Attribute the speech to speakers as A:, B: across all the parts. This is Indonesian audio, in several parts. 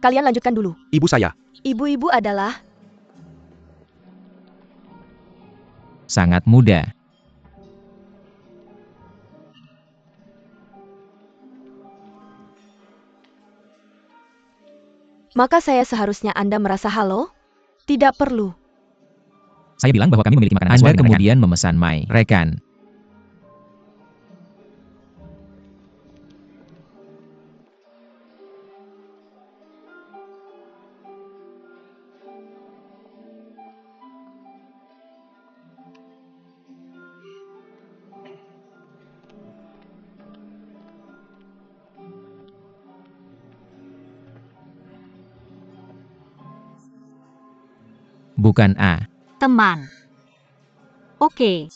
A: Kalian lanjutkan dulu.
B: Ibu saya.
A: Ibu-ibu adalah...
C: Sangat mudah.
A: Maka saya seharusnya Anda merasa halo? Tidak perlu.
C: Saya bilang bahwa kami memiliki makanan
B: Anda
C: sesuai dengan
B: kemudian
C: memesan Mai Rekan. Bukan A.
D: Teman. Oke.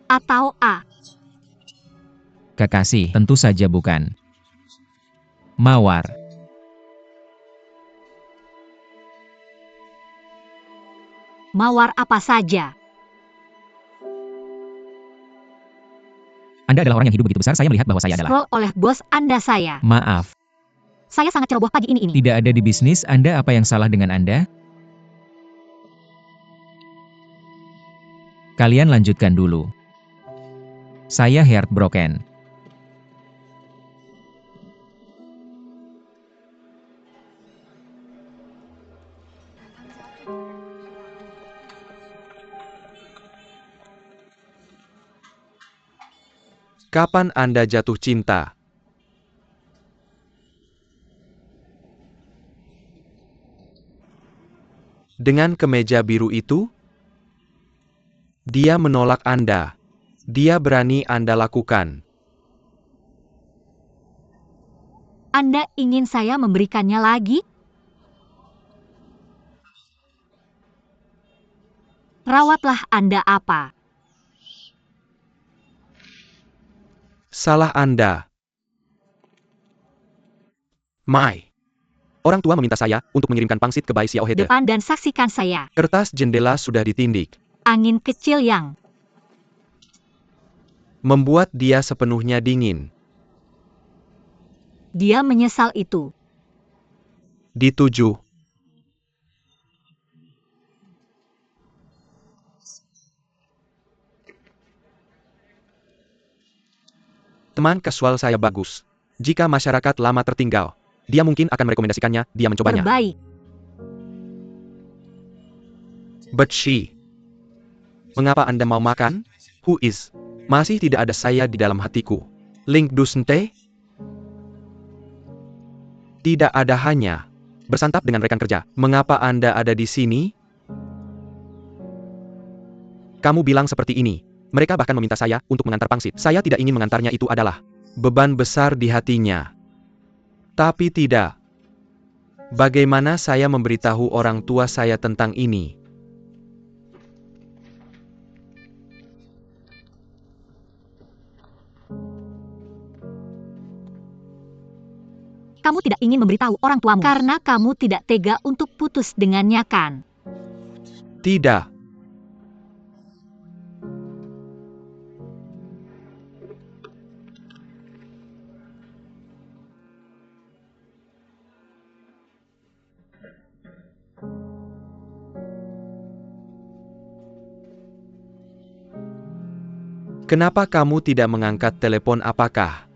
D: Atau A.
C: Kekasih, tentu saja bukan. Mawar.
D: Mawar apa saja.
C: Anda adalah orang yang hidup begitu besar, saya melihat bahwa saya adalah.
D: Scroll oleh bos Anda saya.
C: Maaf,
D: Saya sangat ceroboh pagi ini.
C: tidak ada di bisnis Anda. Apa yang salah dengan Anda? Kalian lanjutkan dulu. Saya heartbroken.
B: Kapan Anda jatuh cinta? Dengan kemeja biru itu? Dia menolak Anda. Dia berani Anda lakukan.
D: Anda ingin saya memberikannya lagi? Rawatlah Anda apa?
B: Salah Anda. Mai. Orang tua meminta saya untuk mengirimkan pangsit ke Bai Xiaohede.
D: Depan dan saksikan saya.
B: Kertas jendela sudah ditindik.
D: Angin kecil yang
B: Membuat dia sepenuhnya dingin.
D: dia menyesal itu.
B: Dituju. Teman kasual saya bagus. Jika masyarakat lama tertinggal, dia mungkin akan merekomendasikannya, dia mencobanya.
D: Terbaik.
B: But she. Mengapa Anda mau makan? Who is? Masih tidak ada saya di dalam hatiku. Link Dusente? Tidak ada hanya. Bersantap dengan rekan kerja. Mengapa Anda ada di sini? Kamu bilang seperti ini. Mereka bahkan meminta saya untuk mengantar pangsit. Saya tidak ingin mengantarnya, itu adalah beban besar di hatinya. Tapi tidak. Bagaimana saya memberitahu orang tua saya tentang ini?
D: Kamu tidak ingin memberitahu orang tuamu karena kamu tidak tega untuk putus dengannya kan?
B: Tidak. Kenapa kamu tidak mengangkat telepon? Apakah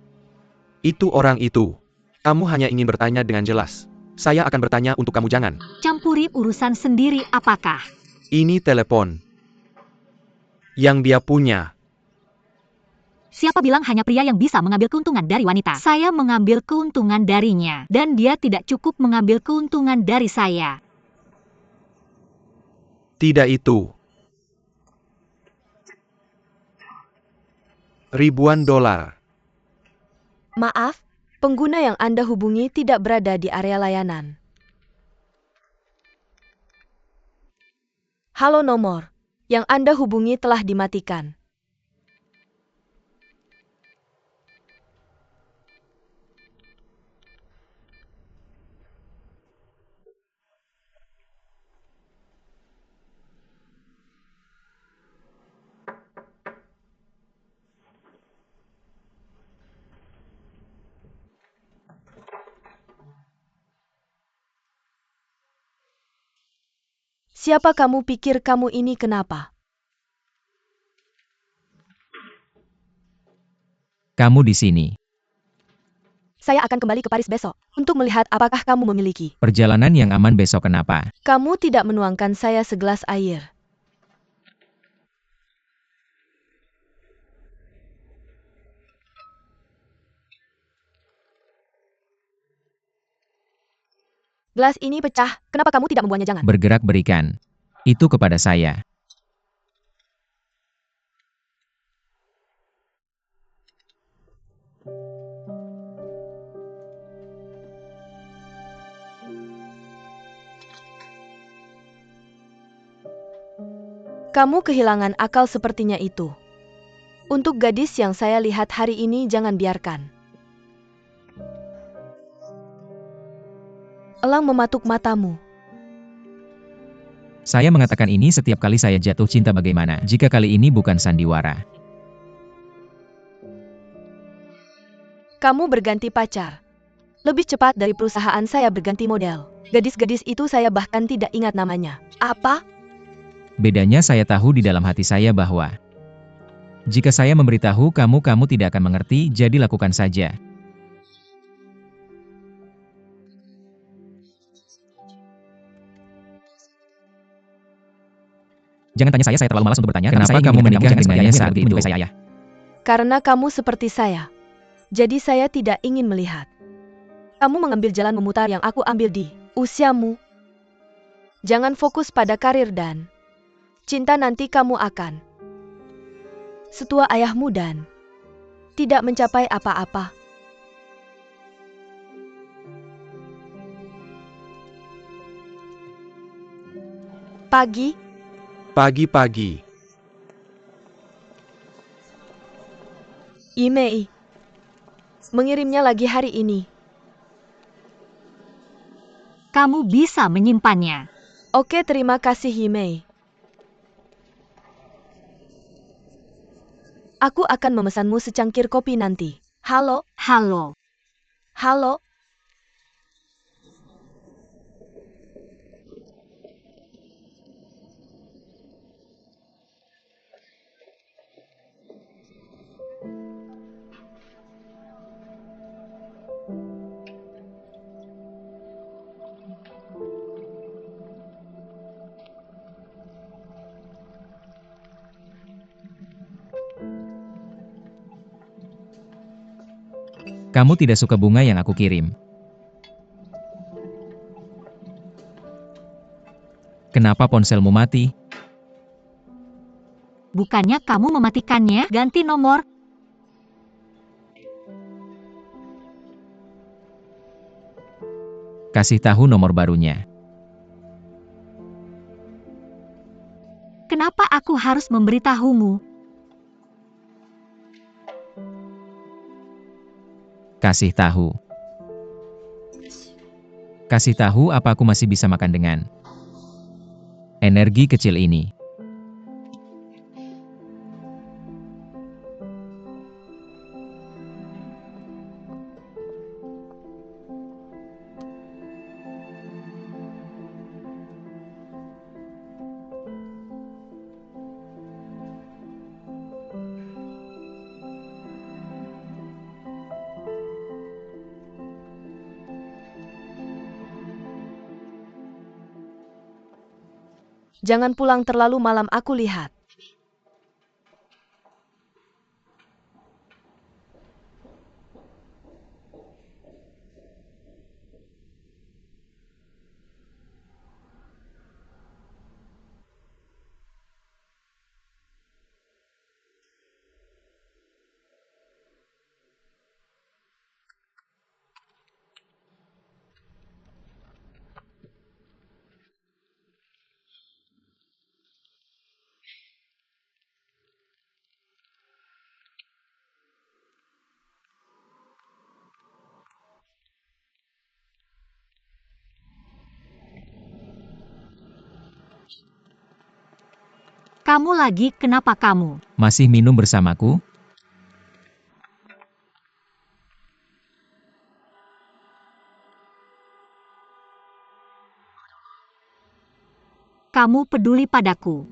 B: itu orang itu? Kamu hanya ingin bertanya dengan jelas. Saya akan bertanya untuk kamu, jangan.
D: Campuri urusan sendiri apakah?
B: Ini telepon yang dia punya.
D: Siapa bilang hanya pria yang bisa mengambil keuntungan dari wanita? Saya mengambil keuntungan darinya, dan dia tidak cukup mengambil keuntungan dari saya.
B: Tidak itu. Ribuan dolar.
A: Maaf, pengguna yang Anda hubungi tidak berada di area layanan. Halo, nomor yang Anda hubungi telah dimatikan. Siapa kamu pikir kamu ini kenapa?
C: Kamu di sini.
A: Saya akan kembali ke Paris besok untuk melihat apakah kamu memiliki.
C: Perjalanan yang aman besok kenapa?
A: Kamu tidak menuangkan saya segelas air. Gelas ini pecah, kenapa kamu tidak membuangnya? Jangan.
C: Bergerak berikan. Itu kepada saya.
A: Kamu kehilangan akal sepertinya itu. Untuk gadis yang saya lihat hari ini jangan biarkan. Elang mematuk matamu.
C: Saya mengatakan ini setiap kali saya jatuh cinta bagaimana jika kali ini bukan sandiwara.
A: Kamu berganti pacar. Lebih cepat dari perusahaan saya berganti model. Gadis-gadis itu saya bahkan tidak ingat namanya. Apa?
C: Bedanya saya tahu di dalam hati saya bahwa jika saya memberitahu kamu, kamu tidak akan mengerti, jadi lakukan saja. Jangan tanya saya terlalu malas untuk bertanya. Kenapa kamu menikah dengannya saat itu? Saya.
A: Karena kamu seperti saya. Jadi saya tidak ingin melihat. Kamu mengambil jalan memutar yang aku ambil di usiamu. Jangan fokus pada karir dan cinta, nanti kamu akan setua ayahmu dan tidak mencapai apa-apa.
B: Pagi-pagi.
A: Email. Mengirimnya lagi hari ini.
D: Kamu bisa menyimpannya.
A: Oke, terima kasih Himei. Aku akan memesanmu secangkir kopi nanti. Halo?
D: Halo.
A: Halo?
C: Kamu tidak suka bunga yang aku kirim. Kenapa ponselmu mati?
D: Bukannya kamu mematikannya? Ganti nomor.
C: Kasih tahu nomor barunya.
D: Kenapa aku harus memberitahumu?
C: Kasih tahu. Kasih tahu apa aku masih bisa makan dengan energi kecil ini.
A: Jangan pulang terlalu malam, aku lihat.
D: Kamu lagi, kenapa kamu?
C: Masih minum bersamaku?
D: kamu peduli padaku.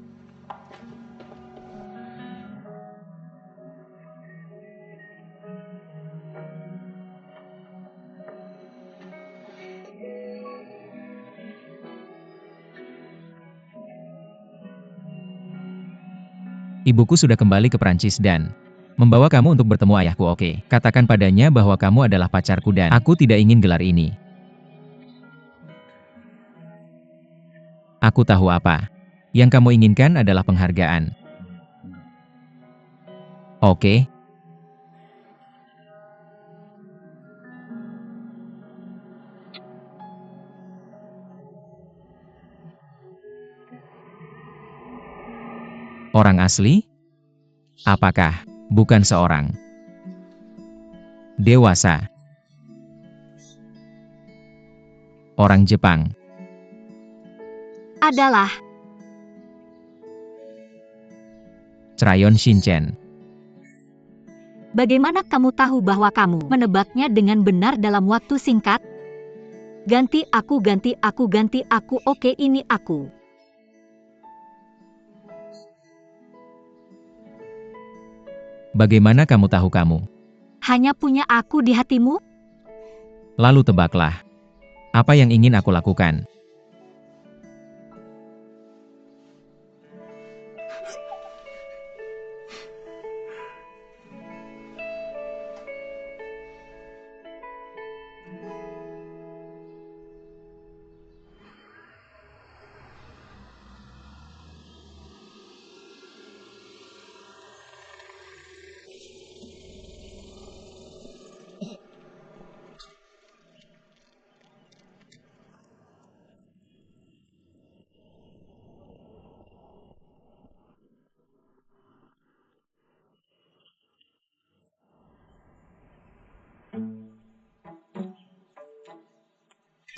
C: Ibuku sudah kembali ke Prancis dan membawa kamu untuk bertemu ayahku. Oke, katakan padanya bahwa kamu adalah pacarku dan aku tidak ingin gelar ini. Aku tahu apa. Yang kamu inginkan adalah penghargaan. Oke. Orang asli? Apakah bukan seorang dewasa? Orang Jepang.
D: Adalah
C: Crayon Shinchan.
D: bagaimana kamu tahu bahwa kamu menebaknya dengan benar dalam waktu singkat? Ganti aku, ganti aku, ganti aku. Oke, ini aku.
C: Bagaimana kamu tahu kamu?
D: Hanya punya aku di hatimu?
C: Lalu tebaklah. Apa yang ingin aku lakukan?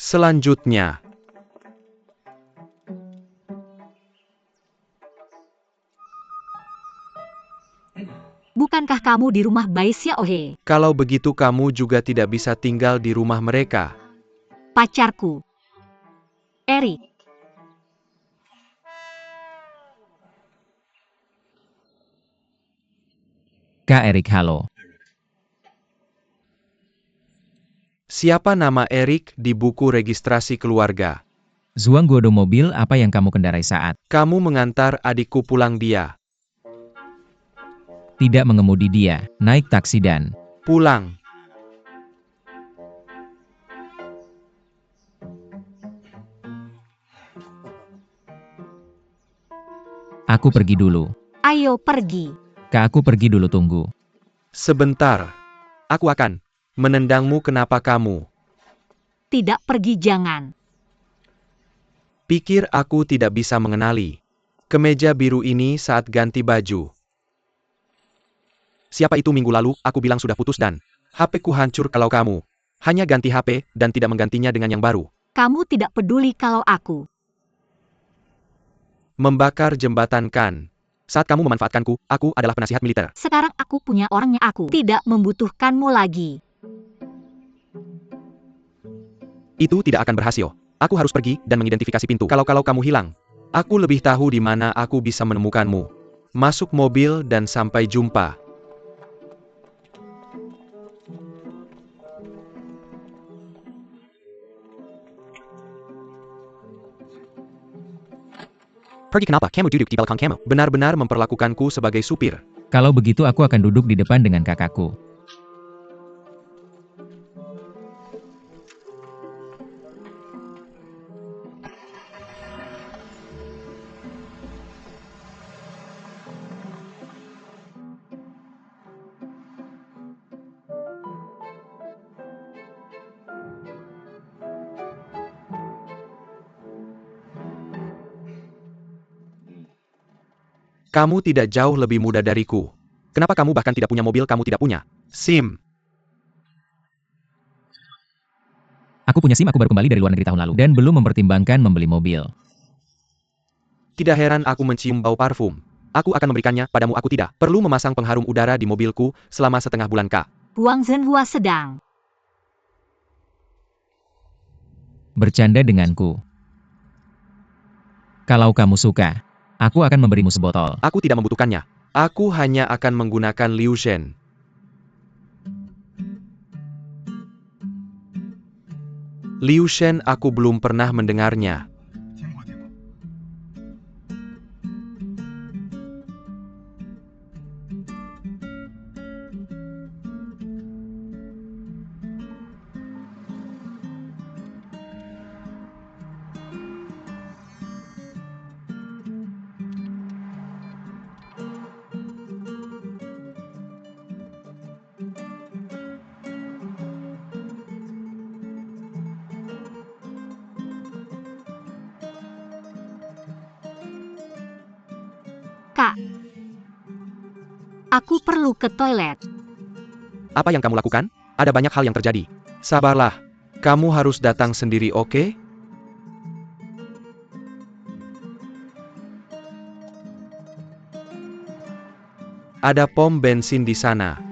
B: Selanjutnya,
D: Bukankah kamu di rumah Bai Xiaohe,
B: kalau begitu kamu juga tidak bisa tinggal di rumah mereka.
D: pacarku? Eric,
C: Kak Erik, halo.
B: Siapa nama Erik di buku registrasi keluarga?
C: Zuang Guodo, mobil apa yang kamu kendarai saat
B: Kamu mengantar adikku pulang dia.
C: tidak mengemudi dia, naik taksi dan
B: Pulang.
C: aku pergi dulu.
D: ayo pergi.
C: Kak, aku pergi dulu, tunggu.
B: Sebentar. Aku akan menendangmu. Kenapa kamu
D: Tidak pergi, jangan.
B: pikir aku tidak bisa mengenali kemeja biru ini saat ganti baju? Siapa itu? Minggu lalu, aku bilang sudah putus dan HP-ku hancur. Kalau kamu hanya ganti HP dan tidak menggantinya dengan yang baru.
D: Kamu tidak peduli kalau aku
B: Membakar jembatan kan? Saat kamu memanfaatkanku, aku adalah penasihat militer.
D: sekarang aku punya orangnya, aku tidak membutuhkanmu lagi.
B: Itu tidak akan berhasil. Aku harus pergi dan mengidentifikasi pintu. Kalau kamu hilang, aku lebih tahu di mana aku bisa menemukanmu. Masuk mobil dan sampai jumpa. Pergi kenapa? Kamu duduk di belakang kamu. Benar-benar memperlakukanku sebagai supir.
C: Kalau begitu aku akan duduk di depan dengan kakakku.
B: Kamu tidak jauh lebih muda dariku. Kenapa kamu bahkan tidak punya mobil? Kamu tidak punya SIM.
C: Aku punya SIM, aku baru kembali dari luar negeri tahun lalu dan belum mempertimbangkan membeli mobil.
B: Tidak heran aku mencium bau parfum. Aku akan memberikannya padamu. Aku tidak perlu memasang pengharum udara di mobilku selama setengah bulan, Kak.
D: Huang Zhenhua sedang
C: Bercanda denganku. Kalau kamu suka, aku akan memberimu sebotol.
B: Aku tidak membutuhkannya. Aku hanya akan menggunakan Liu Shen. Liu Shen aku belum pernah mendengarnya.
D: Kak, aku perlu ke toilet.
B: Apa yang kamu lakukan? Ada banyak hal yang terjadi. Sabarlah. Kamu harus datang sendiri, oke? Ada pom bensin di sana.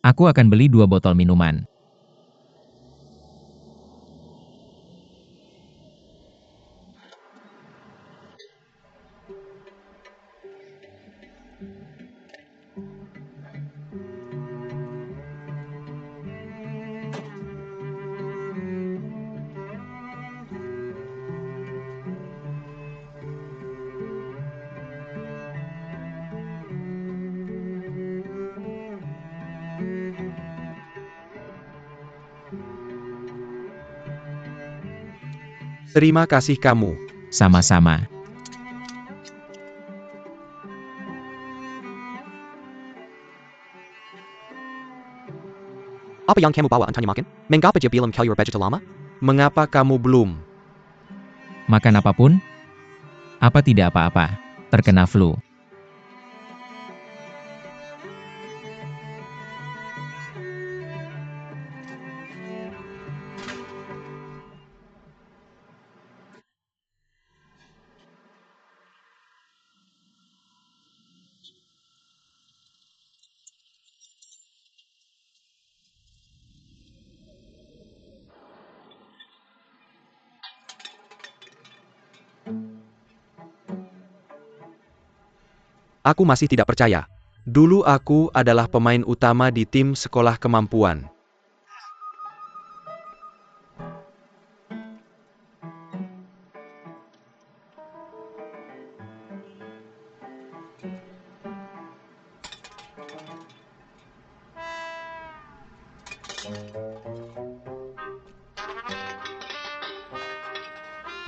C: Aku akan beli 2 botol minuman.
B: Terima kasih kamu.
C: Sama-sama.
B: Apa yang kamu bawa Antanya makan? Mengapa dia bilang kau vegetarian lama? Mengapa kamu belum?
C: Makan apapun? Apa tidak apa-apa? Terkena flu.
B: Aku masih tidak percaya. Dulu aku adalah pemain utama di tim sekolah kemampuan.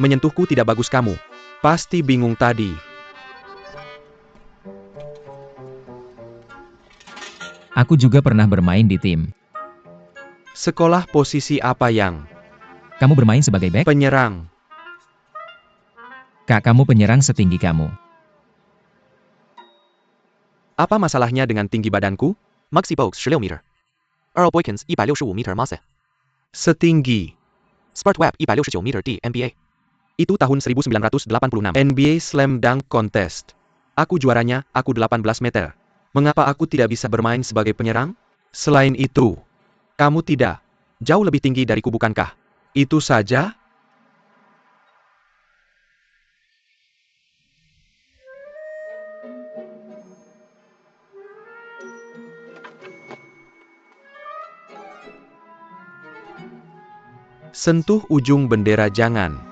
B: Menyentuhku tidak bagus kamu. Pasti bingung tadi.
C: Aku juga pernah bermain di tim.
B: Sekolah posisi apa yang?
C: Kamu bermain sebagai bek?
B: Penyerang.
C: Kak, kamu penyerang setinggi kamu.
B: Apa masalahnya dengan tinggi badanku? Maxi Box 16 meter. Earl Boykins 165 meter masa. Setinggi. Spurt Web 169 meter di NBA. Itu tahun 1986. NBA Slam Dunk Contest. Aku juaranya, aku 18 meter. Mengapa aku tidak bisa bermain sebagai penyerang? Selain itu, kamu tidak. Jauh lebih tinggi dariku bukankah? Itu saja? Sentuh ujung bendera jangan.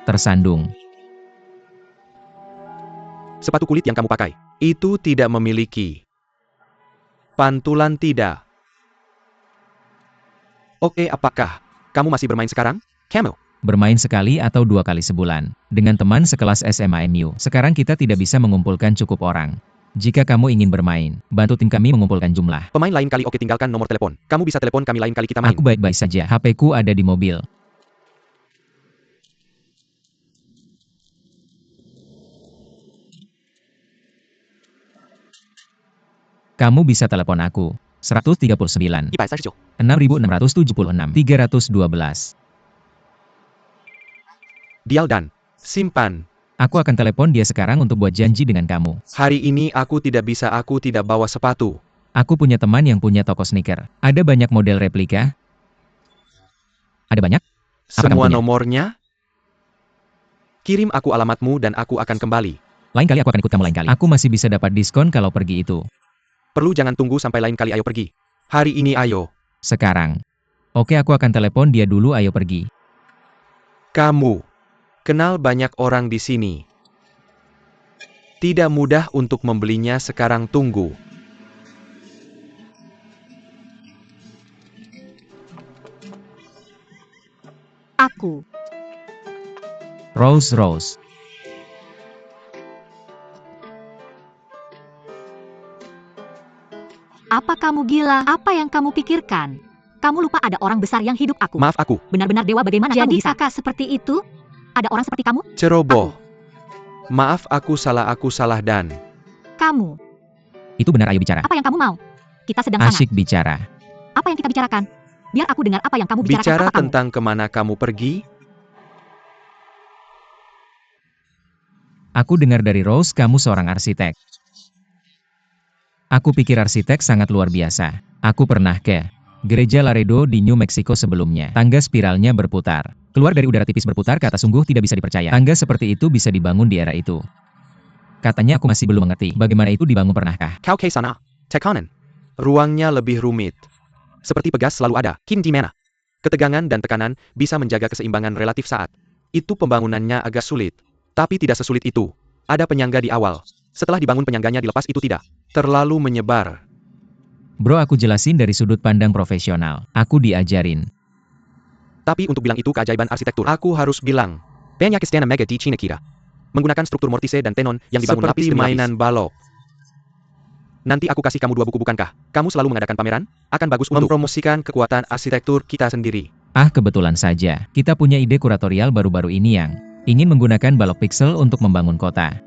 C: Tersandung.
B: Sepatu kulit yang kamu pakai, itu tidak memiliki pantulan tidak. Oke, apakah kamu masih bermain sekarang? Kamu?
C: Bermain sekali atau 2 kali sebulan. Dengan teman sekelas SMA-MU. Sekarang kita tidak bisa mengumpulkan cukup orang. Jika kamu ingin bermain, bantu tim kami mengumpulkan jumlah.
B: Pemain lain kali oke tinggalkan nomor telepon. Kamu bisa telepon kami lain kali kita main.
C: Aku baik-baik saja. HP-ku ada di mobil. Kamu bisa telepon aku. 139
B: 139
C: 6676 312.
B: Dial dan simpan.
C: Aku akan telepon dia sekarang untuk buat janji dengan kamu.
B: Hari ini aku tidak bisa, aku tidak bawa sepatu.
C: Aku punya teman yang punya toko sneaker. Ada banyak model replika. Ada banyak? Apa kamu
B: Semua
C: punya?
B: nomornya? Kirim aku alamatmu dan aku akan kembali.
C: Lain kali aku akan ikut kamu lain kali. Aku masih bisa dapat diskon kalau pergi itu.
B: Perlu jangan tunggu sampai lain kali, ayo pergi. Hari ini ayo.
C: Sekarang. Oke, aku akan telepon dia dulu, ayo pergi.
B: Kamu kenal banyak orang di sini. Tidak mudah untuk membelinya sekarang, tunggu.
D: Aku.
C: Rose.
D: Apa kamu gila? Apa yang kamu pikirkan? Kamu lupa ada orang besar yang hidup aku.
B: Maaf aku.
D: Benar-benar dewa, bagaimana kamu bisa? Jadi kakak seperti itu? Ada orang seperti kamu?
B: Ceroboh. Maaf aku salah dan.
D: Kamu.
C: Itu benar, ayo bicara.
D: Apa yang kamu mau? Kita sedang hangat.
C: Asyik bicara.
D: Apa yang kita bicarakan? Biar aku dengar apa yang kamu bicarakan.
B: Bicara
D: Apa kamu?
B: tentang kemana kamu pergi?
C: Aku dengar dari Rose kamu seorang arsitek. Aku pikir arsitek sangat luar biasa. Aku pernah ke Gereja Laredo di New Mexico sebelumnya. Tangga spiralnya berputar. Keluar dari udara tipis berputar ke atas, sungguh tidak bisa dipercaya. Tangga seperti itu bisa dibangun di era itu. Katanya aku masih belum mengerti bagaimana itu dibangun, pernahkah?
B: Kau ke sana. Tekanan. Ruangnya lebih rumit. Seperti pegas selalu ada. Kim di mana? Ketegangan dan tekanan bisa menjaga keseimbangan relatif saat itu pembangunannya agak sulit. Tapi tidak sesulit itu. Ada penyangga di awal. Setelah dibangun penyangganya dilepas, itu tidak terlalu menyebar.
C: Bro, aku jelasin dari sudut pandang profesional. Aku diajarin.
B: Tapi untuk bilang itu keajaiban arsitektur, aku harus bilang. Banyak istana mega di China kira. Menggunakan struktur mortise dan tenon yang dibangun lapis demi lapis. Seperti mainan balok. Nanti aku kasih kamu 2 buku, bukankah? Kamu selalu mengadakan pameran? Akan bagus untuk mempromosikan kekuatan arsitektur kita sendiri.
C: Ah, kebetulan saja. Kita punya ide kuratorial baru-baru ini yang ingin menggunakan balok pixel untuk membangun kota.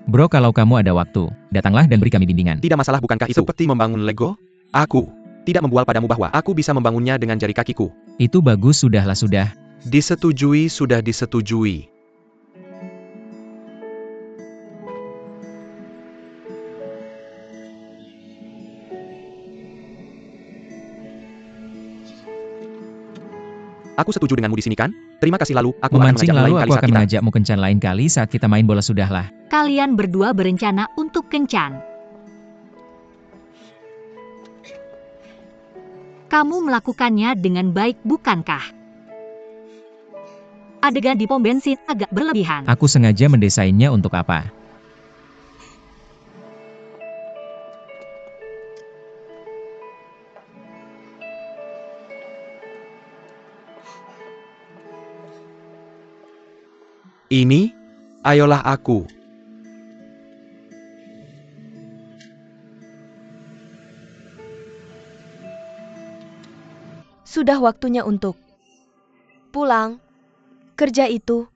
C: Bro, kalau kamu ada waktu, datanglah dan beri kami bimbingan.
B: Tidak masalah, bukankah itu seperti membangun Lego? Aku tidak membual padamu bahwa aku bisa membangunnya dengan jari kakiku.
C: Itu bagus, sudah.
B: Disetujui, sudah disetujui. Aku setuju denganmu di sini kan? Terima kasih, lalu aku
C: Memancing,
B: akan
C: lalu aku akan
B: kita.
C: mengajakmu kencan lain kali saat kita main bola, sudahlah.
D: Kalian berdua berencana untuk kencan. Kamu melakukannya dengan baik, bukankah? Adegan di pom bensin agak berlebihan.
C: Aku sengaja mendesainnya untuk apa?
B: Ini, ayolah aku.
A: Sudah waktunya untuk pulang. Kerja itu.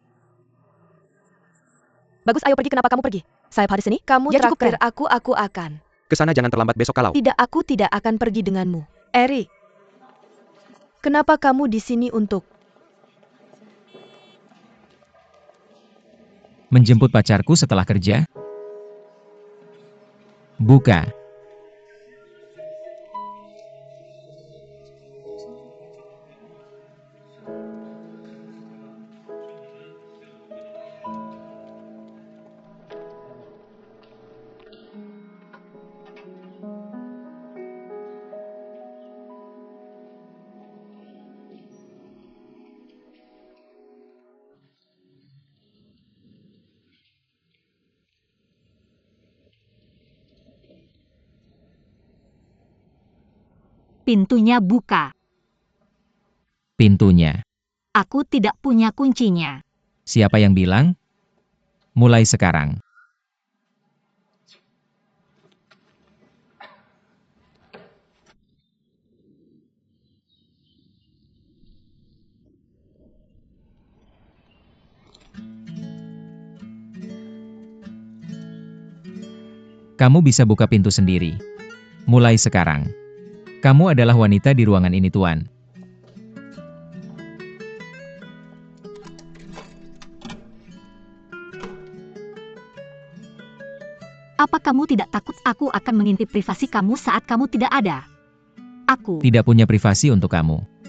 A: Bagus, ayo pergi. Kenapa kamu pergi? Saya hari sini, kamu
D: Ya, cukup
A: traktir aku akan.
B: Kesana jangan terlambat besok kalau.
A: Tidak, aku tidak akan pergi denganmu. Eric. Kenapa kamu di sini untuk
C: Menjemput pacarku setelah kerja? Buka.
D: Pintunya buka.
C: Pintunya.
D: Aku tidak punya kuncinya.
C: Siapa yang bilang? Mulai sekarang. Kamu bisa buka pintu sendiri. Mulai sekarang, kamu adalah wanita di ruangan ini, Tuan.
D: Apa kamu tidak takut aku akan mengintip privasi kamu saat kamu tidak ada? Aku
C: Tidak punya privasi untuk kamu.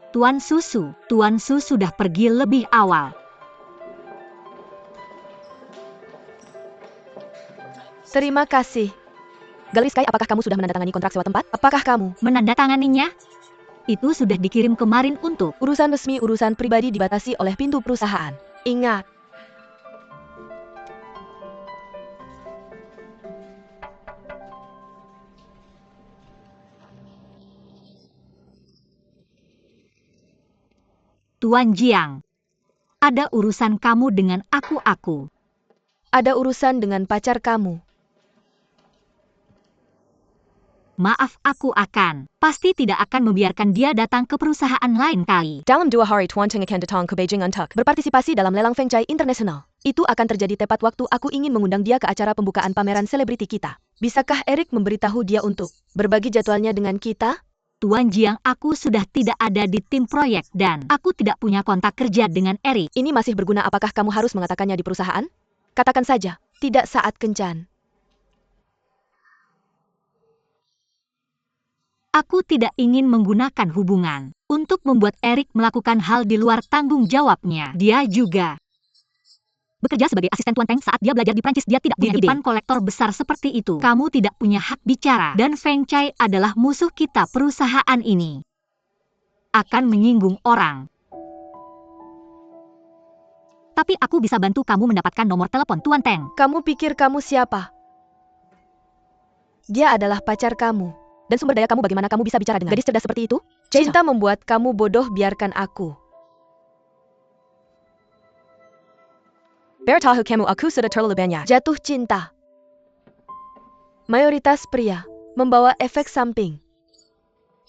D: Tuan Su sudah pergi lebih awal.
A: Terima kasih. Galeri Sky, apakah kamu sudah menandatangani kontrak sewa tempat? Apakah kamu?
D: Menandatanganinya? Itu sudah dikirim kemarin untuk
A: Urusan resmi, urusan pribadi dibatasi oleh pintu perusahaan. Ingat.
D: Tuan Jiang. Ada urusan kamu dengan aku.
A: Ada urusan dengan pacar kamu.
D: Maaf, aku pasti tidak akan membiarkan dia datang ke perusahaan lain kali.
A: Dalam 2 hari Tuan Cheng akan datang ke Beijing untuk berpartisipasi dalam lelang Feng Chai Internasional. Itu akan terjadi tepat waktu aku ingin mengundang dia ke acara pembukaan pameran selebriti kita. Bisakah Eric memberitahu dia untuk berbagi jadwalnya dengan kita?
D: Tuan Jiang, aku sudah tidak ada di tim proyek dan aku tidak punya kontak kerja dengan Eric.
A: Ini masih berguna, apakah kamu harus mengatakannya di perusahaan? Katakan saja, tidak saat kencan.
D: Aku tidak ingin menggunakan hubungan untuk membuat Eric melakukan hal di luar tanggung jawabnya. Dia juga bekerja sebagai asisten Tuan Teng saat dia belajar di Prancis. Dia tidak punya ide. Di depan kolektor besar seperti itu, kamu tidak punya hak bicara. Dan Feng Chai adalah musuh kita. Perusahaan ini akan menyinggung orang. Tapi aku bisa bantu kamu mendapatkan nomor telepon Tuan Teng.
A: Kamu pikir kamu siapa? Dia adalah pacar kamu. Dan sumber daya kamu, bagaimana kamu bisa bicara dengan gadis cerdas seperti itu? Cinta membuat kamu bodoh, biarkan aku. Bertahu kamu, aku sudah terlalu banyak jatuh cinta. Mayoritas pria membawa efek samping.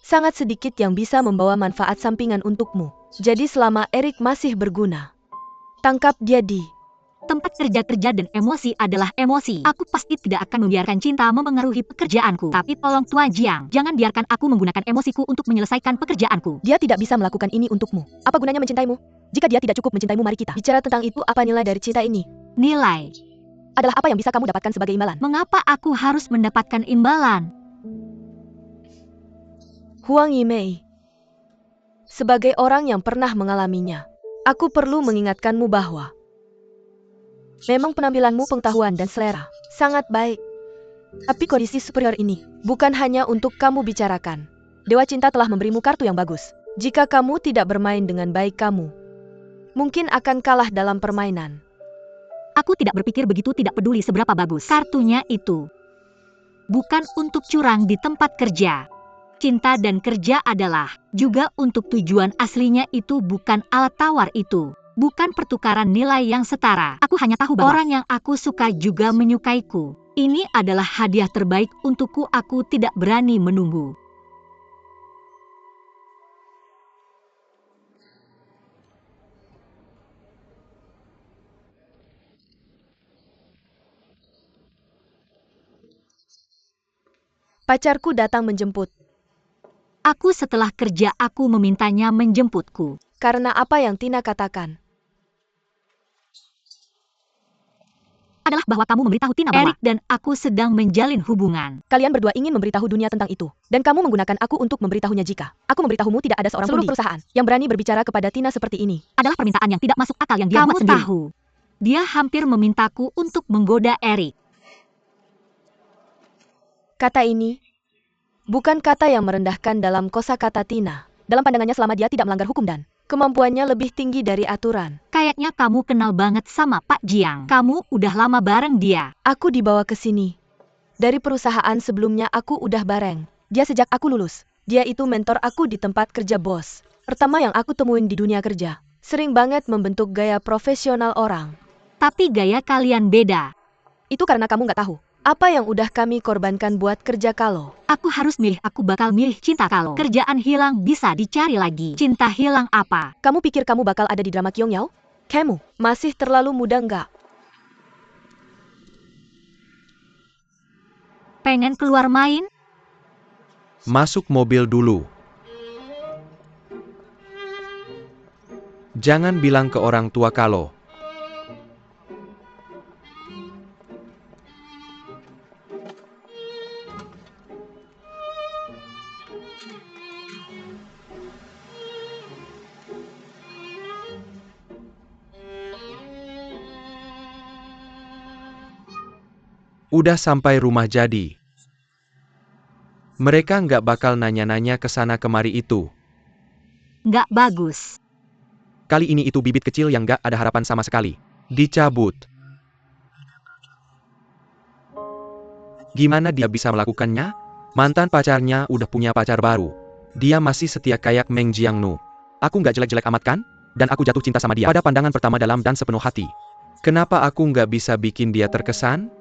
A: Sangat sedikit yang bisa membawa manfaat sampingan untukmu. Jadi selama Eric masih berguna, tangkap dia di
D: tempat kerja dan emosi adalah emosi. Aku pasti tidak akan membiarkan cinta memengaruhi pekerjaanku. Tapi tolong Tuan Jiang, jangan biarkan aku menggunakan emosiku untuk menyelesaikan pekerjaanku.
A: Dia tidak bisa melakukan ini untukmu. Apa gunanya mencintaimu? Jika dia tidak cukup mencintaimu, mari kita bicara tentang itu. Apa nilai dari cinta ini?
D: Nilai
A: adalah apa yang bisa kamu dapatkan sebagai imbalan.
D: Mengapa aku harus mendapatkan imbalan?
A: Huang Yimei, sebagai orang yang pernah mengalaminya, aku perlu mengingatkanmu bahwa memang penampilanmu, pengetahuan, dan selera sangat baik. Tapi kondisi superior ini bukan hanya untuk kamu bicarakan. Dewa Cinta telah memberimu kartu yang bagus. Jika kamu tidak bermain dengan baik, kamu mungkin akan kalah dalam permainan.
D: Aku tidak berpikir begitu, tidak peduli seberapa bagus kartunya itu. Bukan untuk curang di tempat kerja. Cinta dan kerja adalah juga untuk tujuan aslinya itu bukan alat tawar itu. Bukan pertukaran nilai yang setara. Aku hanya tahu bahwa orang yang aku suka juga menyukaiku. Ini adalah hadiah terbaik untukku. Aku tidak berani menunggu.
A: Pacarku datang menjemput.
D: Aku setelah kerja aku memintanya menjemputku.
A: Karena apa yang Tina katakan.
D: Adalah bahwa kamu memberitahu Tina bahwa Erik dan aku sedang menjalin hubungan.
A: Kalian berdua ingin memberitahu dunia tentang itu. Dan kamu menggunakan aku untuk memberitahunya jika aku memberitahumu tidak ada seorang pun di perusahaan yang berani berbicara kepada Tina seperti ini.
D: Adalah permintaan yang tidak masuk akal yang dia buat sendiri. Kamu tahu, dia hampir memintaku untuk menggoda Erik.
A: Kata ini bukan kata yang merendahkan dalam kosakata Tina. Dalam pandangannya selama dia tidak melanggar hukum dan kemampuannya lebih tinggi dari aturan.
D: Kayaknya kamu kenal banget sama Pak Jiang. Kamu udah lama bareng dia.
A: Aku dibawa ke sini. Dari perusahaan sebelumnya aku udah bareng. Dia sejak aku lulus. Dia itu mentor aku di tempat kerja bos. Pertama yang aku temuin di dunia kerja. Sering banget membentuk gaya profesional orang.
D: Tapi gaya kalian beda.
A: Itu karena kamu nggak tahu. Apa yang udah kami korbankan buat kerja kalau?
D: Aku harus milih, aku bakal milih cinta kalau. Kerjaan hilang bisa dicari lagi. Cinta hilang apa?
A: Kamu pikir kamu bakal ada di drama Kyong Yao? Kamu masih terlalu muda nggak?
D: Pengen keluar main?
B: Masuk mobil dulu. Jangan bilang ke orang tua kalau. Udah sampai rumah jadi. Mereka nggak bakal nanya-nanya ke sana kemari itu.
D: Nggak bagus.
B: Kali ini itu bibit kecil yang nggak ada harapan sama sekali. Dicabut. Gimana dia bisa melakukannya? Mantan pacarnya udah punya pacar baru. Dia masih setia kayak Meng Jiangnu. Aku nggak jelek-jelek amat kan? Dan aku jatuh cinta sama dia pada pandangan pertama dalam dan sepenuh hati. Kenapa aku nggak bisa bikin dia terkesan?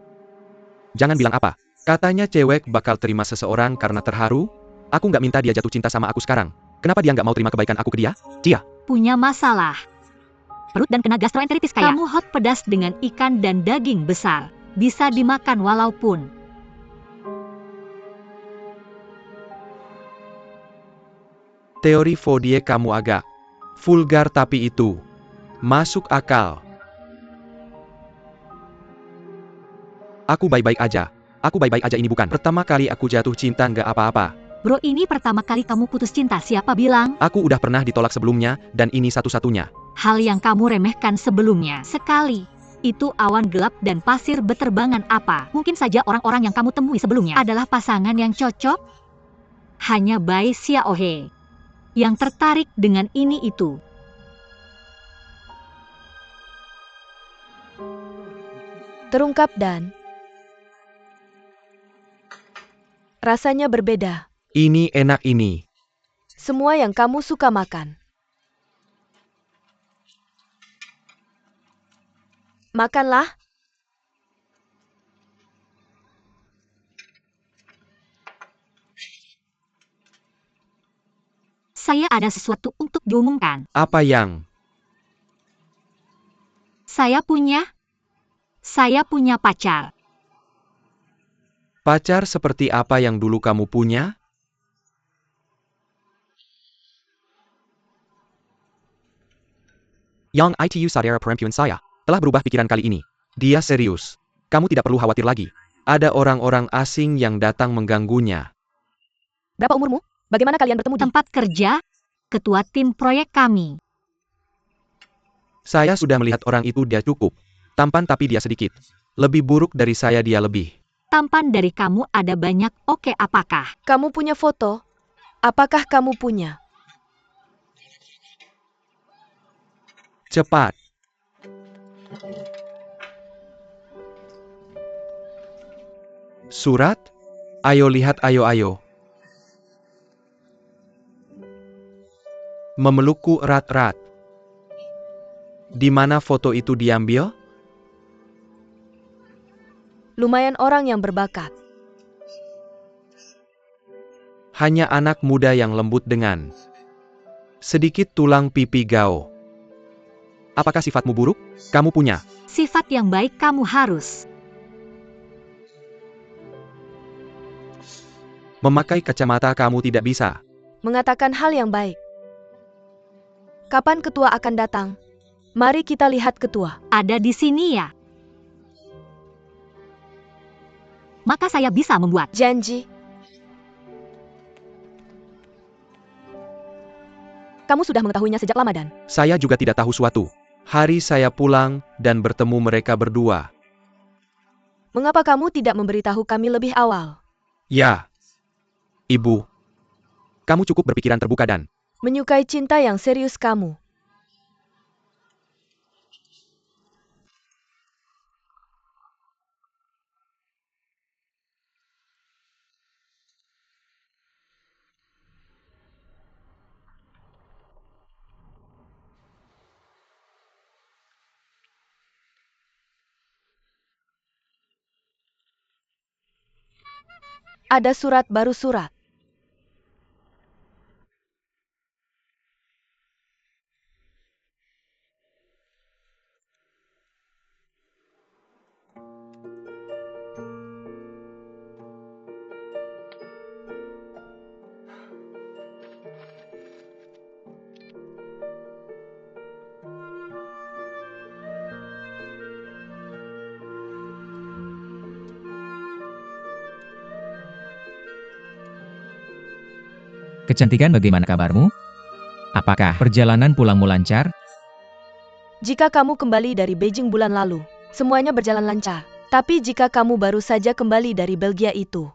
B: Jangan bilang apa. Katanya cewek bakal terima seseorang karena terharu. Aku nggak minta dia jatuh cinta sama aku sekarang. Kenapa dia nggak mau terima kebaikan aku ke dia? Cia.
D: Punya masalah. Perut dan kena gastroenteritis kayak. Kamu hot pedas dengan ikan dan daging besar. Bisa dimakan walaupun.
B: Teori Fodie kamu agak vulgar tapi itu masuk akal. Aku baik-baik aja. Aku baik-baik aja, ini bukan pertama kali aku jatuh cinta, nggak apa-apa.
D: Bro, ini pertama kali kamu putus cinta, siapa bilang?
B: Aku udah pernah ditolak sebelumnya, dan ini satu-satunya.
D: Hal yang kamu remehkan sebelumnya. Sekali. Itu awan gelap dan pasir beterbangan apa? Mungkin saja orang-orang yang kamu temui sebelumnya adalah pasangan yang cocok? Hanya Bai Xiaohe yang tertarik dengan ini itu.
A: Terungkap dan rasanya berbeda.
B: Ini enak ini.
A: Semua yang kamu suka makan. Makanlah.
D: Saya ada sesuatu untuk diumumkan.
B: Apa yang?
D: Saya punya pacar.
B: Pacar seperti apa yang dulu kamu punya? Yang itu saudara perempuan saya telah berubah pikiran kali ini. Dia serius. Kamu tidak perlu khawatir lagi. Ada orang-orang asing yang datang mengganggunya.
A: Berapa umurmu? Bagaimana kalian bertemu di
D: Tempat kerja, ketua tim proyek kami.
B: Saya sudah melihat orang itu, dia cukup tampan tapi dia sedikit lebih buruk dari saya, dia lebih
D: tampan dari kamu ada banyak. Oke, apakah
A: kamu punya foto? Apakah kamu punya?
B: cepat. Surat? Ayo lihat, ayo. Memelukku erat-erat. Di mana foto itu diambil?
A: Lumayan orang yang berbakat.
B: Hanya anak muda yang lembut dengan sedikit tulang pipi Gao. Apakah sifatmu buruk? Kamu punya
D: Sifat yang baik kamu harus.
B: memakai kacamata, kamu tidak bisa.
A: Mengatakan hal yang baik. Kapan ketua akan datang? Mari kita lihat ketua.
D: Ada di sini ya. Maka saya bisa membuat.
A: Janji. Kamu sudah mengetahuinya sejak lama dan
B: Saya juga tidak tahu suatu hari saya pulang dan bertemu mereka berdua.
A: mengapa kamu tidak memberitahu kami lebih awal?
B: Ya, Ibu. Kamu cukup berpikiran terbuka dan
A: Menyukai cinta yang serius kamu. Ada surat baru surat.
C: Kecantikan, bagaimana kabarmu? Apakah perjalanan pulangmu lancar?
A: Jika kamu kembali dari Beijing bulan lalu, semuanya berjalan lancar. Tapi jika kamu baru saja kembali dari Belgia itu,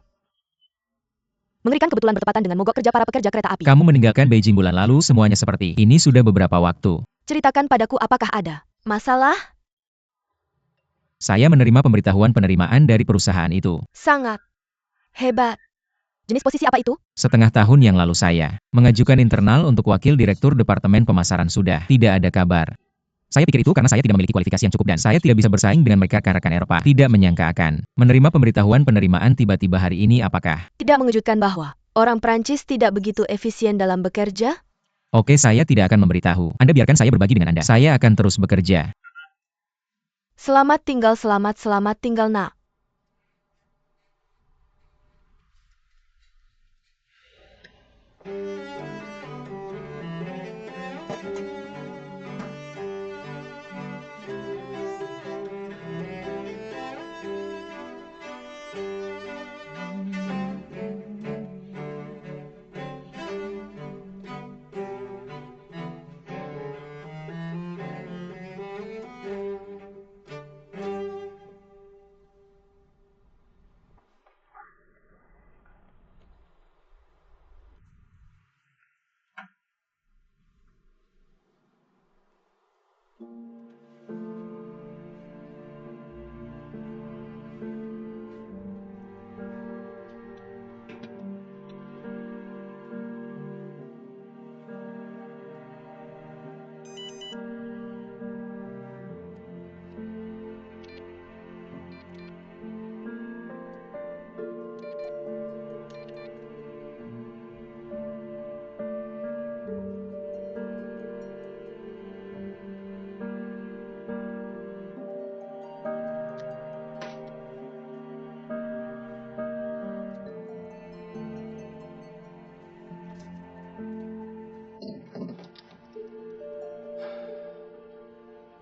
A: mengerikan, kebetulan bertepatan dengan mogok kerja para pekerja kereta api.
C: Kamu meninggalkan Beijing bulan lalu, semuanya seperti ini sudah beberapa waktu.
A: Ceritakan padaku apakah ada masalah?
C: Saya menerima pemberitahuan penerimaan dari perusahaan itu.
A: Sangat hebat. Jenis posisi apa itu?
C: Setengah tahun yang lalu saya mengajukan internal untuk wakil direktur departemen pemasaran, sudah tidak ada kabar. Saya pikir itu karena saya tidak memiliki kualifikasi yang cukup dan saya tidak bisa bersaing dengan mereka rekan-rekan Eropa. Tidak menyangka akan menerima pemberitahuan penerimaan tiba-tiba hari ini. Apakah?
A: Tidak mengejutkan bahwa orang Prancis tidak begitu efisien dalam bekerja?
C: Oke, saya tidak akan memberitahu. Anda biarkan saya berbagi dengan Anda. Saya akan terus bekerja.
A: Selamat tinggal nak.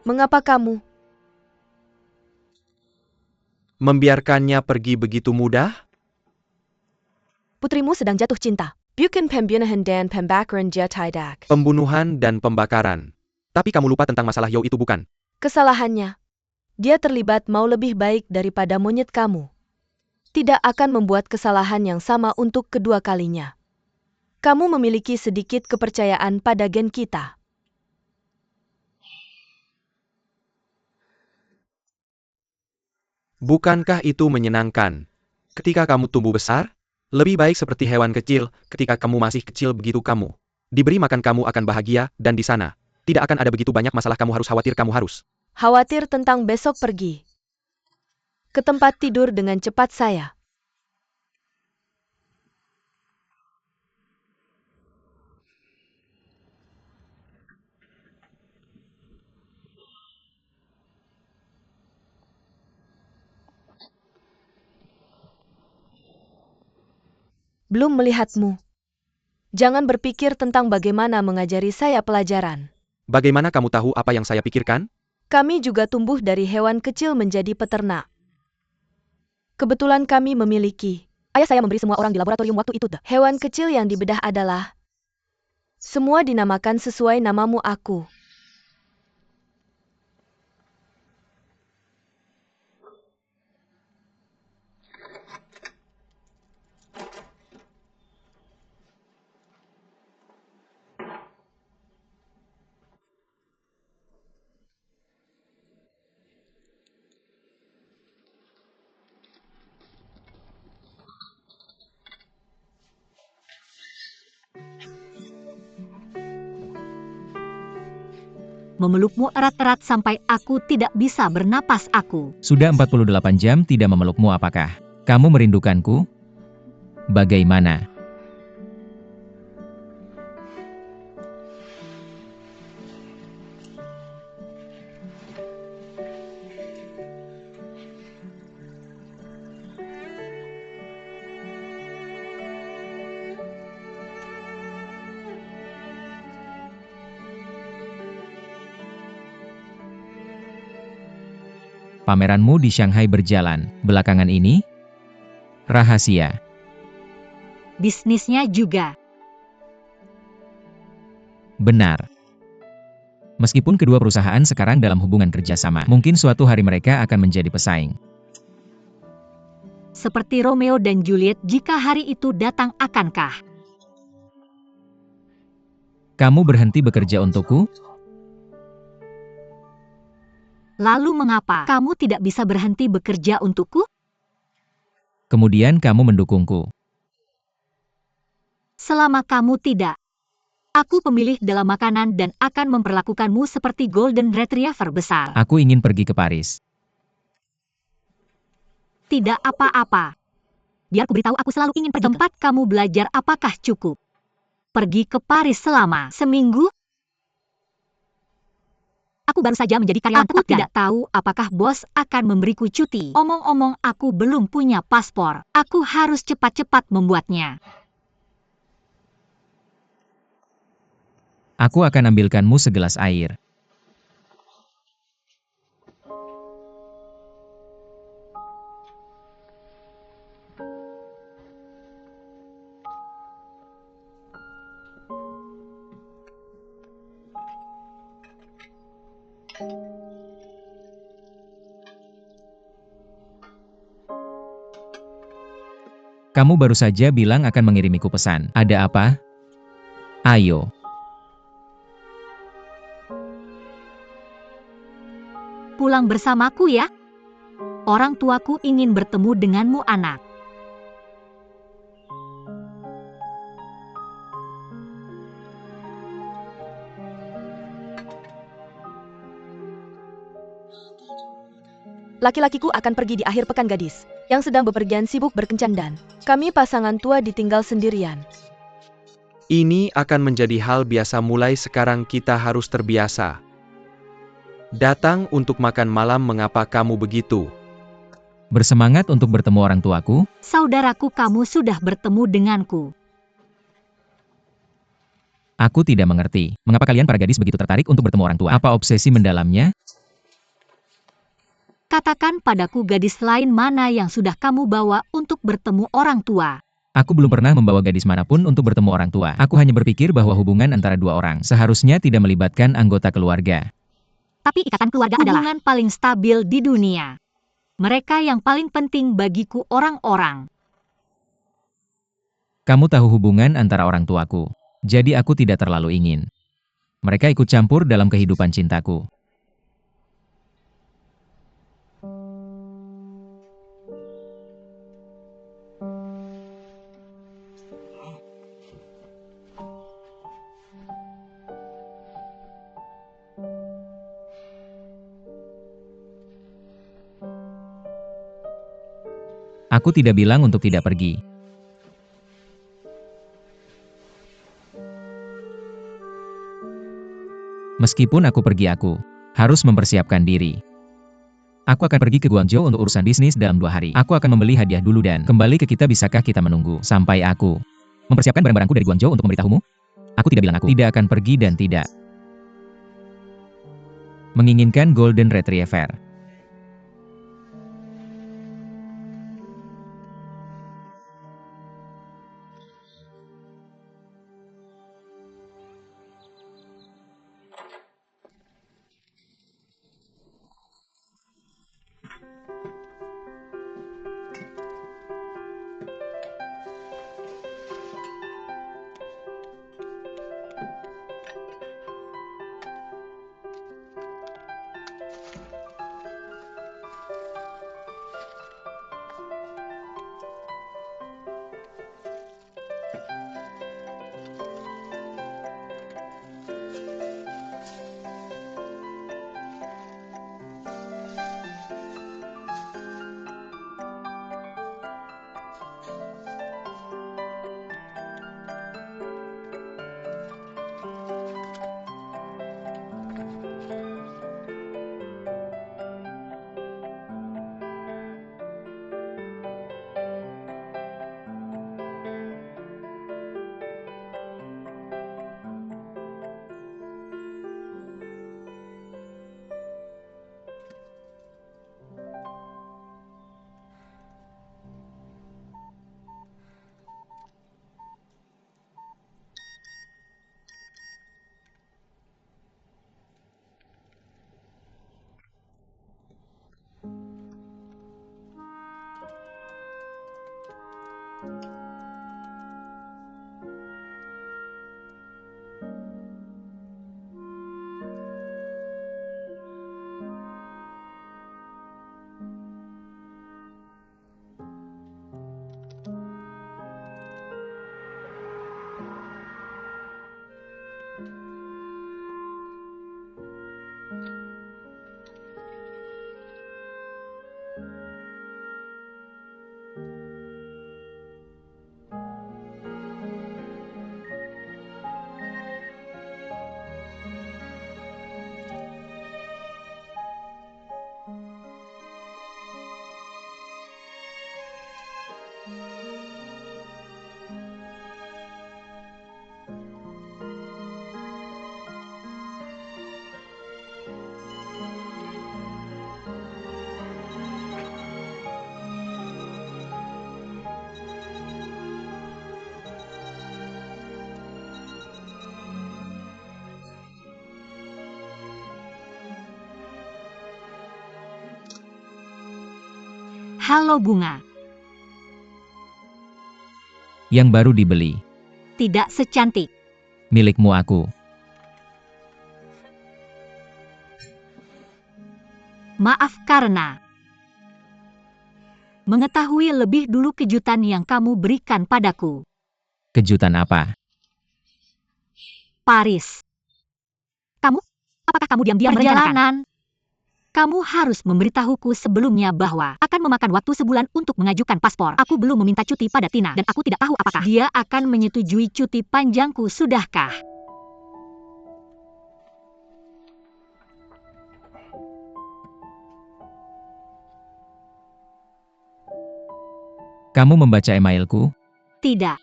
A: Mengapa kamu
B: membiarkannya pergi begitu mudah?
A: putrimu sedang jatuh cinta? Bukan pembunuhan dan pembakaran dia tidak.
B: Pembunuhan dan pembakaran. Tapi kamu lupa tentang masalah Yo itu, bukan?
A: Kesalahannya, dia terlibat mau lebih baik daripada monyet kamu. Tidak akan membuat kesalahan yang sama untuk kedua kalinya. Kamu memiliki sedikit kepercayaan pada gen kita.
B: Bukankah itu menyenangkan? Ketika kamu tumbuh besar, lebih baik seperti hewan kecil, ketika kamu masih kecil begitu kamu Diberi makan kamu akan bahagia, dan di sana, tidak akan ada begitu banyak masalah kamu harus khawatir
A: Khawatir tentang besok pergi ke tempat tidur dengan cepat saya. Belum melihatmu. Jangan berpikir tentang bagaimana mengajari saya pelajaran.
B: Bagaimana kamu tahu apa yang saya pikirkan?
A: Kami juga tumbuh dari hewan kecil menjadi peternak. Kebetulan kami memiliki. Ayah saya memberi semua orang di laboratorium waktu itu. Hewan kecil yang dibedah adalah. Semua dinamakan sesuai namamu aku.
D: Memelukmu erat-erat sampai aku tidak bisa bernapas aku.
C: Sudah 48 jam tidak memelukmu apakah? Kamu merindukanku? Bagaimana? Pameranmu di Shanghai berjalan belakangan ini? Rahasia.
D: Bisnisnya juga.
C: Benar. Meskipun kedua perusahaan sekarang dalam hubungan kerjasama, mungkin suatu hari mereka akan menjadi pesaing.
D: Seperti Romeo dan Juliet, jika hari itu datang, akankah
C: Kamu berhenti bekerja untukku?
D: lalu mengapa kamu tidak bisa berhenti bekerja untukku?
C: Kemudian kamu mendukungku.
D: Selama kamu tidak. Aku pemilih dalam makanan dan akan memperlakukanmu seperti Golden Retriever besar.
C: Aku ingin pergi ke Paris.
D: Tidak apa-apa. Biar ku beritahu, aku selalu ingin pergi tempat kamu belajar. Apakah cukup? Pergi ke Paris selama seminggu? Aku baru saja menjadi karyawan tetap. Aku tidak tahu apakah bos akan memberiku cuti. Omong-omong, aku belum punya paspor. Aku harus cepat-cepat membuatnya.
C: Aku akan ambilkanmu segelas air. Kamu baru saja bilang akan mengirimiku pesan. Ada apa? Ayo.
D: Pulang bersamaku ya. Orang tuaku ingin bertemu denganmu, anak.
A: Laki-lakiku akan pergi di akhir pekan, gadis yang sedang bepergian sibuk berkencan, dan kami pasangan tua ditinggal sendirian.
B: Ini akan menjadi hal biasa mulai sekarang, kita harus terbiasa. Datang untuk makan malam, mengapa kamu begitu?
C: Bersemangat untuk bertemu orang tuaku?
D: Saudaraku, kamu sudah bertemu denganku.
C: Aku tidak mengerti. Mengapa kalian para gadis begitu tertarik untuk bertemu orang tua? Apa obsesi mendalamnya?
D: Katakan padaku, gadis lain mana yang sudah kamu bawa untuk bertemu orang tua?
C: Aku belum pernah membawa gadis manapun untuk bertemu orang tua. Aku hanya berpikir bahwa hubungan antara dua orang seharusnya tidak melibatkan anggota keluarga.
D: Tapi ikatan keluarga adalah hubungan paling stabil di dunia. Mereka yang paling penting bagiku orang-orang.
C: Kamu tahu hubungan antara orang tuaku. Jadi aku tidak terlalu ingin. Mereka ikut campur dalam kehidupan cintaku. Aku tidak bilang untuk tidak pergi. Meskipun aku pergi, aku harus mempersiapkan diri. Aku akan pergi ke Guangzhou untuk urusan bisnis dalam 2 hari. Aku akan membeli hadiah dulu dan kembali ke kita. Bisakah kita menunggu sampai aku mempersiapkan barang-barangku dari Guangzhou untuk memberitahumu? Aku tidak bilang aku tidak akan pergi dan tidak menginginkan Golden Retriever.
D: Halo bunga,
C: Yang baru dibeli.
D: tidak secantik.
C: Milikmu aku.
D: Maaf karena mengetahui lebih dulu kejutan yang kamu berikan padaku.
C: Kejutan apa?
D: Paris. Apakah kamu diam-diam perjalanan? Kamu harus memberitahuku sebelumnya bahwa akan memakan waktu sebulan untuk mengajukan paspor. Aku belum meminta cuti pada Tina dan aku tidak tahu apakah dia akan menyetujui cuti panjangku. Sudahkah?
C: Kamu membaca emailku?
D: Tidak.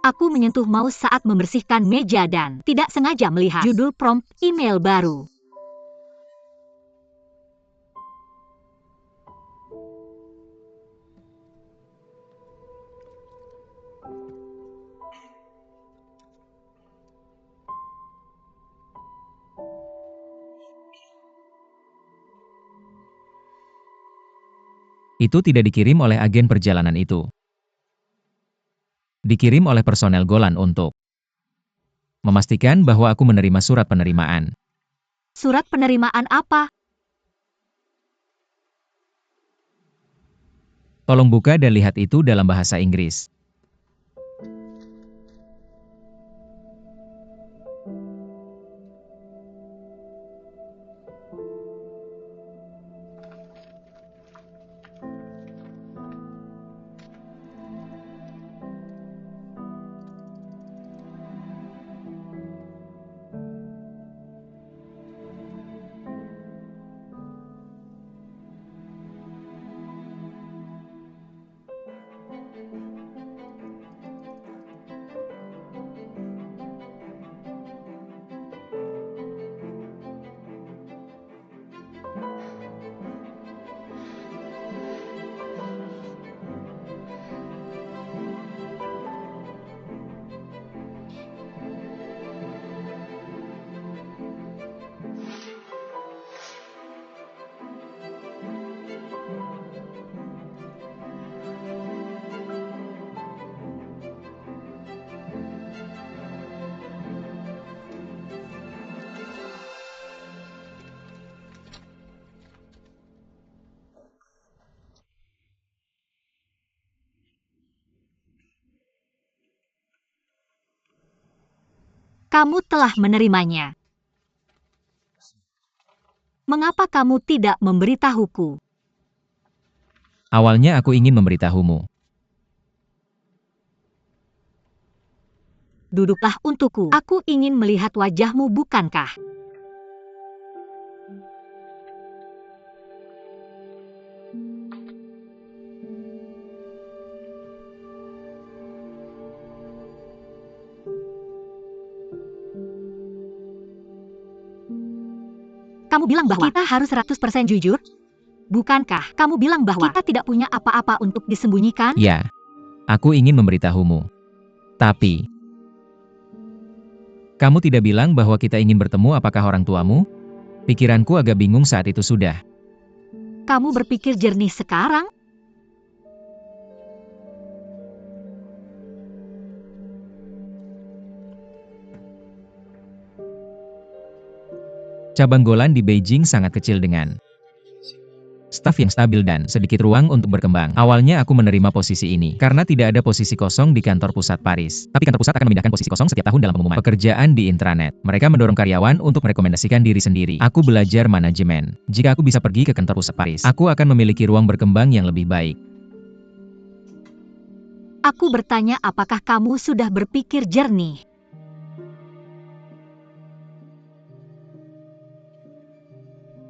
D: Aku menyentuh mouse saat membersihkan meja dan tidak sengaja melihat judul prompt email baru.
C: Itu tidak dikirim oleh agen perjalanan itu. Dikirim oleh personel Golan untuk memastikan bahwa aku menerima surat penerimaan.
D: Surat penerimaan apa?
C: Tolong buka dan lihat itu dalam bahasa Inggris.
D: Kamu telah menerimanya. Mengapa kamu tidak memberitahuku?
C: Awalnya aku ingin memberitahumu.
D: Duduklah untukku. Aku ingin melihat wajahmu, bukankah? Kamu bilang bahwa kita harus 100% jujur? Bukankah kamu bilang bahwa kita tidak punya apa-apa untuk disembunyikan?
C: Ya, aku ingin memberitahumu. Tapi, kamu tidak bilang bahwa kita ingin bertemu. Apakah orang tuamu? Pikiranku agak bingung saat itu sudah.
D: Kamu berpikir jernih sekarang?
C: Cabang Golan di Beijing sangat kecil dengan staf yang stabil dan sedikit ruang untuk berkembang. Awalnya aku menerima posisi ini karena tidak ada posisi kosong di kantor pusat Paris. Tapi kantor pusat akan memindahkan posisi kosong setiap tahun dalam pengumuman pekerjaan di intranet. Mereka mendorong karyawan untuk merekomendasikan diri sendiri. Aku belajar manajemen. Jika aku bisa pergi ke kantor pusat Paris, aku akan memiliki ruang berkembang yang lebih baik.
D: Aku bertanya, apakah kamu sudah berpikir jernih?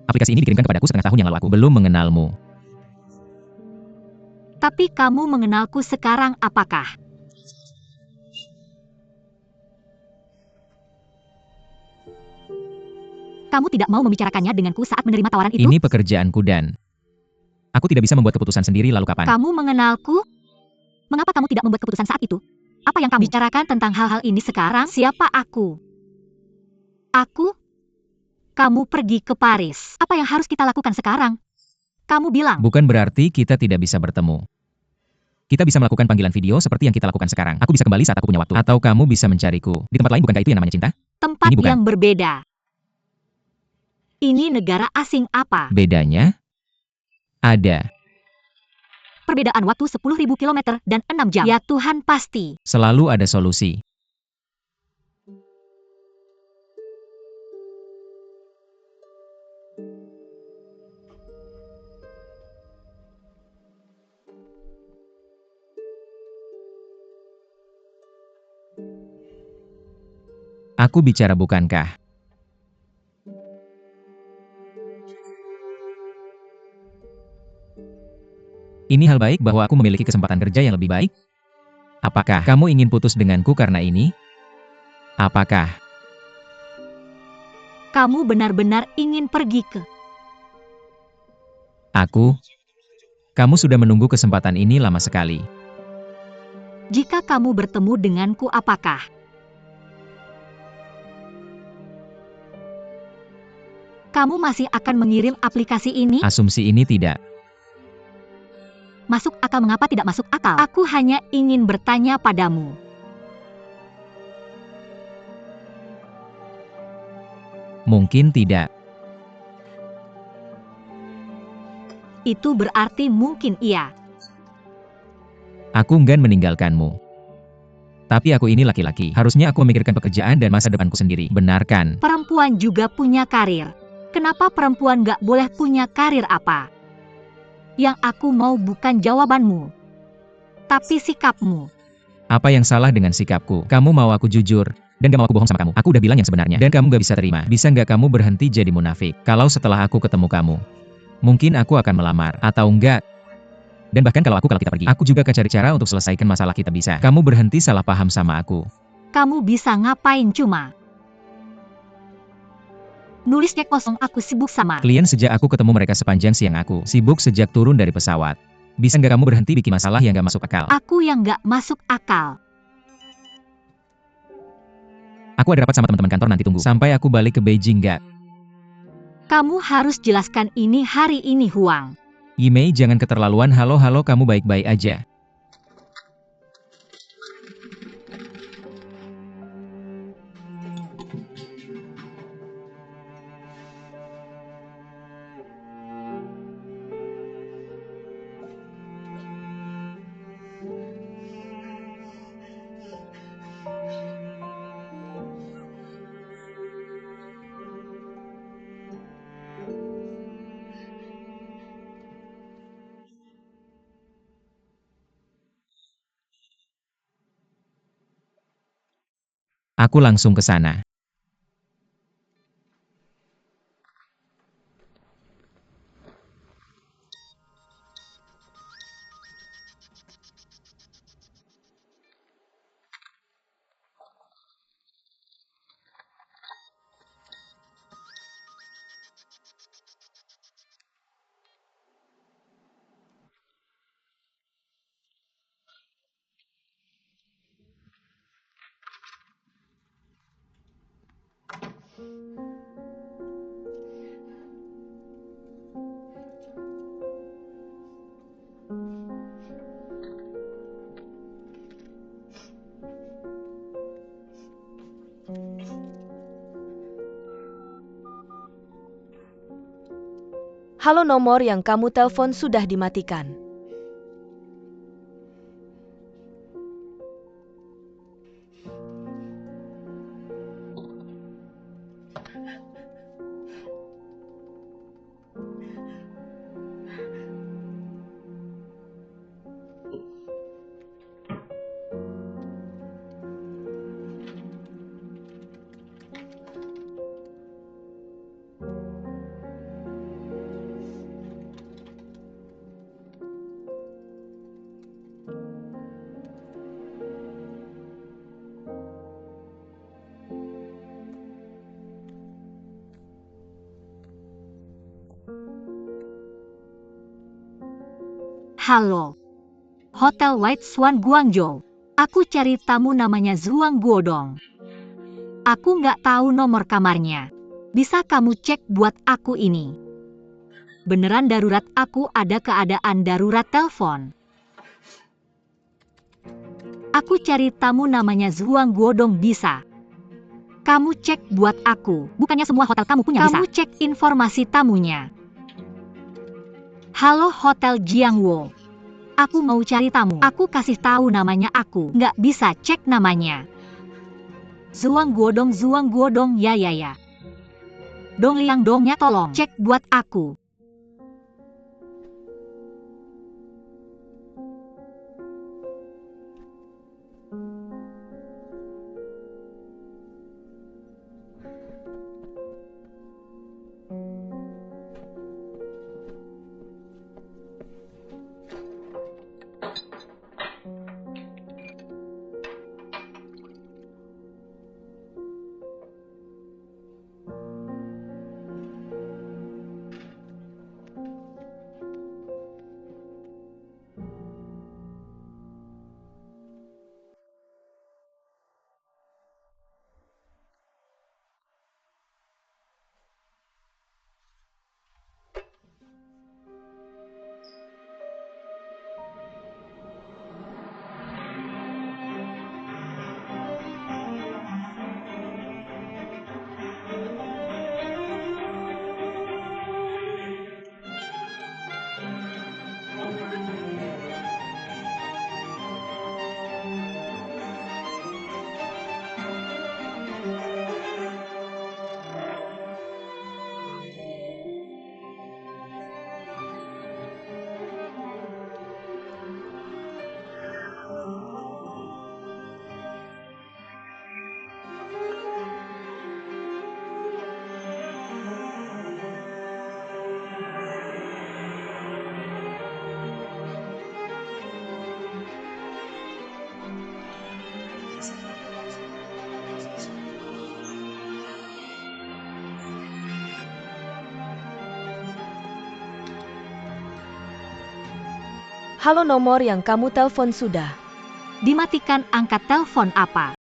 C: Aplikasi ini dikirimkan kepadaku setengah tahun yang lalu. Aku belum mengenalmu.
D: Tapi kamu mengenalku sekarang, apakah? Kamu tidak mau membicarakannya denganku saat menerima tawaran itu?
C: Ini pekerjaanku dan aku tidak bisa membuat keputusan sendiri. Lalu kapan?
D: Kamu mengenalku? Mengapa kamu tidak membuat keputusan saat itu? Apa yang kamu bicarakan tentang hal-hal ini sekarang? Siapa aku? Aku? Kamu pergi ke Paris. Apa yang harus kita lakukan sekarang? Kamu bilang.
C: Bukan berarti kita tidak bisa bertemu. Kita bisa melakukan panggilan video seperti yang kita lakukan sekarang. Aku bisa kembali saat aku punya waktu. Atau kamu bisa mencariku di tempat lain. Bukankah itu yang namanya cinta?
D: Tempat
C: Ini bukan.
D: yang berbeda. Ini negara asing apa?
C: Bedanya? Ada.
D: Perbedaan waktu 10.000 km dan 6 jam. Ya Tuhan, pasti.
C: Selalu ada solusi. Aku bicara bukankah? Ini hal baik bahwa aku memiliki kesempatan kerja yang lebih baik? Apakah kamu ingin putus denganku karena ini? Apakah
D: Kamu benar-benar ingin pergi ke...
C: aku? Kamu sudah menunggu kesempatan ini lama sekali.
D: Jika kamu bertemu denganku, apakah kamu masih akan mengirim aplikasi ini?
C: Asumsi ini tidak.
D: Masuk akal? Mengapa tidak masuk akal? Aku hanya ingin bertanya padamu.
C: Mungkin tidak.
D: Itu berarti mungkin iya.
C: Aku enggan meninggalkanmu. Tapi aku ini laki-laki. Harusnya aku memikirkan pekerjaan dan masa depanku sendiri. Benarkan?
D: Perempuan juga punya karir. Kenapa perempuan gak boleh punya karir apa? Yang aku mau bukan jawabanmu, tapi sikapmu.
C: Apa yang salah dengan sikapku? Kamu mau aku jujur, dan gak mau aku bohong sama kamu. Aku udah bilang yang sebenarnya, dan kamu gak bisa terima. Bisa gak kamu berhenti jadi munafik? Kalau setelah aku ketemu kamu, mungkin aku akan melamar, atau enggak. Dan bahkan kalau kita pergi, aku juga akan cari cara untuk selesaikan masalah kita bisa. Kamu berhenti salah paham sama aku.
D: Kamu bisa ngapain cuma? Nulisnya kosong, aku sibuk sama.
C: Klien sejak aku ketemu mereka sepanjang siang aku sibuk sejak turun dari pesawat. Bisa nggak kamu berhenti bikin masalah yang nggak masuk akal?
D: Aku yang nggak masuk akal.
C: Aku ada rapat sama teman-teman kantor, nanti tunggu sampai aku balik ke Beijing nggak?
D: Kamu harus jelaskan ini hari ini, Huang.
C: Yimei, jangan keterlaluan. Halo, kamu baik-baik aja? Aku langsung ke sana.
A: Halo, nomor yang kamu telepon sudah dimatikan.
D: Halo. Hotel White Swan Guangzhou. Aku cari tamu namanya Zhuang Guodong. Aku nggak tahu nomor kamarnya. Bisa kamu cek buat aku ini? Beneran darurat, aku ada keadaan darurat telepon. Aku cari tamu namanya Zhuang Guodong, bisa? Kamu cek buat aku. Bukannya semua hotel kamu punya bisa? Kamu cek informasi tamunya. Halo Hotel Jiangwo. Aku mau cari tamu. Aku kasih tahu namanya, aku nggak bisa cek namanya. Zhuang Guodong, ya. Dong Liang Dongnya, tolong cek buat aku.
A: Halo, nomor yang kamu telepon sudah
D: Dimatikan. Angkat telepon apa?